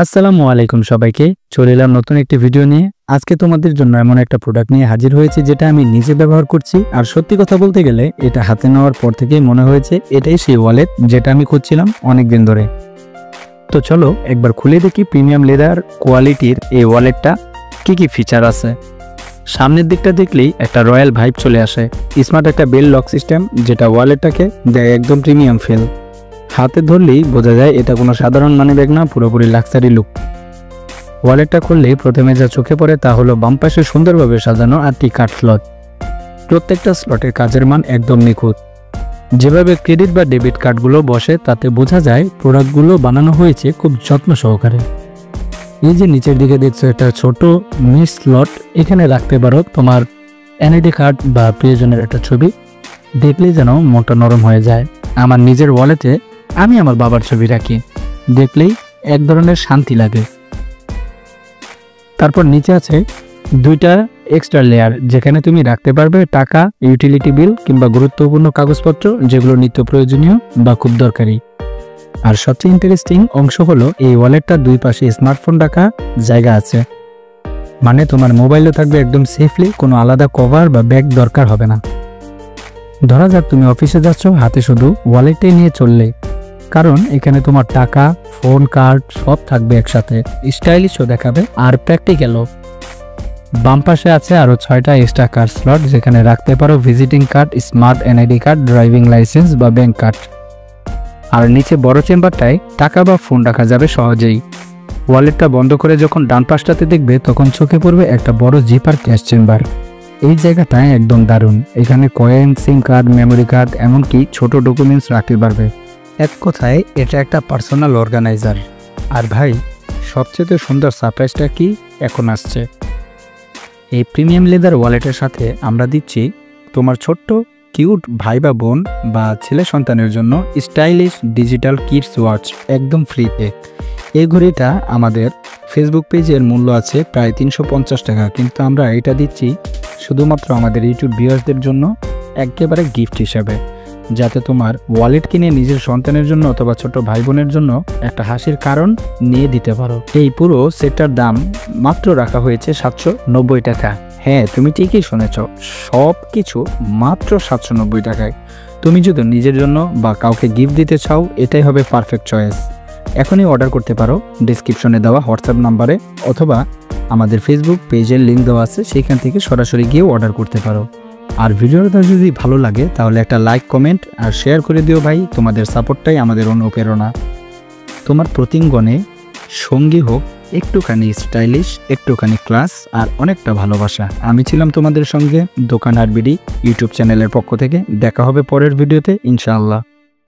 আসসালামু আলাইকুম সবাইকে। চলে এলাম নতুন একটি ভিডিও নিয়ে। আজকে তোমাদের জন্য এমন একটা প্রোডাক্ট নিয়ে হাজির হয়েছে যেটা আমি নিজে ব্যবহার করছি। আর সত্যি কথা বলতে গেলে এটা হাতে নেওয়ার পর থেকেই মনে হয়েছে এটাই সেই ওয়ালেট যেটা আমি খুঁজছিলাম অনেকদিন ধরে। তো চলো একবার খুলে দেখি প্রিমিয়াম লেদার কোয়ালিটির এই ওয়ালেটটা কি কি ফিচার আছে। সামনের দিকটা দেখলেই একটা রয়্যাল ভাইব চলে আসে। স্মার্ট একটা বেল লক সিস্টেম যেটা ওয়ালেটটাকে দেয় একদম প্রিমিয়াম ফিল। হাতে ধরলেই বোঝা যায় এটা কোনো সাধারণ মানিব্যাগ না, পুরোপুরি লাক্সারি লুক। ওয়ালেটটা খুললেই প্রথমে যা চোখে পড়ে তা হলো বাম পাশে সুন্দরভাবে সাজানো 8টি কার্ড স্লট। প্রত্যেকটা স্লটের কাজের মান একদম নিখুঁত। যেভাবে ক্রেডিট বা ডেবিট কার্ডগুলো বসে তাতে বোঝা যায় প্রোডাক্টগুলো বানানো হয়েছে খুব যত্ন সহকারে। এই যে নিচের দিকে দেখছো একটা ছোট মিস স্লট, এখানে রাখতে পারো তোমার এনআইডি কার্ড বা প্রিয়জনের একটা ছবি। দেখলেই যেন মনটা নরম হয়ে যায়। আমার নিজের ওয়ালেটে আমি আমার বাবার ছবি রাখি, দেখলেই এক ধরনের শান্তি লাগে। তারপর নিচে আছে 2টা এক্সট্রা লেয়ার যেখানে তুমি রাখতে পারবে টাকা, ইউটিলিটি বিল কিংবা গুরুত্বপূর্ণ কাগজপত্র যেগুলো নিত্য প্রয়োজনীয় বা খুব দরকারি। আর সবচেয়ে ইন্টারেস্টিং অংশ হলো এই ওয়ালেটটা দুই পাশে স্মার্টফোন রাখা জায়গা আছে। মানে তোমার মোবাইলও থাকবে একদম সেফলি, কোনো আলাদা কভার বা ব্যাগ দরকার হবে না। ধরা যাক তুমি অফিসে যাচ্ছ, হাতে শুধু ওয়ালেটটাই নিয়ে চললে, কারণ এখানে তোমার টাকা, ফোন, কার্ড সব থাকবে একসাথে। স্টাইলিশও দেখাবে আর প্র্যাকটিক্যালও। বাম পাশে আছে আরো 6টা এক্সট্রা কার্ড স্লট যেখানে রাখতে পারো visiting card, smart NID card, driving licence বা ব্যাংক কার্ড। আর নিচে বড় চেম্বারটায় টাকা বা ফোন রাখা যাবে সহজেই। ওয়ালেটটা বন্ধ করে যখন ডান পাশটাতে দেখবে তখন চোখে পড়বে একটা বড় জিপার ক্যাশ চেম্বার। এই জায়গাটায় একদম দারুণ। এখানে কয়েন, সিম কার্ড, মেমোরি কার্ড এমনকি ছোট ডকুমেন্টস রাখতে পারবে। এক কথায় এটা একটা পার্সোনাল অর্গানাইজার। আর ভাই, সবচেয়ে সুন্দর সারপ্রাইজটা কি এখন আসছে। এই প্রিমিয়াম লেদার ওয়ালেটের সাথে আমরা দিচ্ছি তোমার ছোট্ট কিউট ভাই বা বোন বা ছেলে সন্তানের জন্য স্টাইলিশ ডিজিটাল কিডস ওয়াচ একদম ফ্রিতে। এই ঘড়িটা আমাদের ফেসবুক পেজের মূল্য আছে প্রায় 350 টাকা, কিন্তু আমরা এটা দিচ্ছি শুধুমাত্র আমাদের ইউটিউব ভিউয়ারদের জন্য একেবারে গিফট হিসাবে, যাতে তোমার ওয়ালেট কিনে নিজের সন্তানের জন্য অথবা ছোট ভাই বোনের জন্য একটা হাসির কারণ নিয়ে দিতে পারো। এই পুরো সেটটার দাম মাত্র রাখা হয়েছে 790 টাকা। হ্যাঁ, তুমি ঠিকই শুনেছ, সব কিছু মাত্র 790 টাকায়। তুমি যদি নিজের জন্য বা কাউকে গিফট দিতে চাও, এটাই হবে পারফেক্ট চয়েস। এখনই অর্ডার করতে পারো ডেসক্রিপশনে দেওয়া হোয়াটসঅ্যাপ নাম্বারে, অথবা আমাদের ফেসবুক পেজের লিঙ্ক দেওয়া আছে, সেখান থেকে সরাসরি গিয়েও অর্ডার করতে পারো। আর ভিডিওটা যদি ভালো লাগে তাহলে একটা লাইক, কমেন্ট আর শেয়ার করে দিও ভাই। তোমাদের সাপোর্টটাই আমাদের অনুপ্রেরণা। তোমার প্রতিঙ্গনে সঙ্গী হোক একটুখানি স্টাইলিশ, একটুখানি ক্লাস আর অনেকটা ভালোবাসা। আমি ছিলাম তোমাদের সঙ্গে দোকান আর বিডি ইউটিউব চ্যানেলের পক্ষ থেকে। দেখা হবে পরের ভিডিওতে ইনশাআল্লাহ।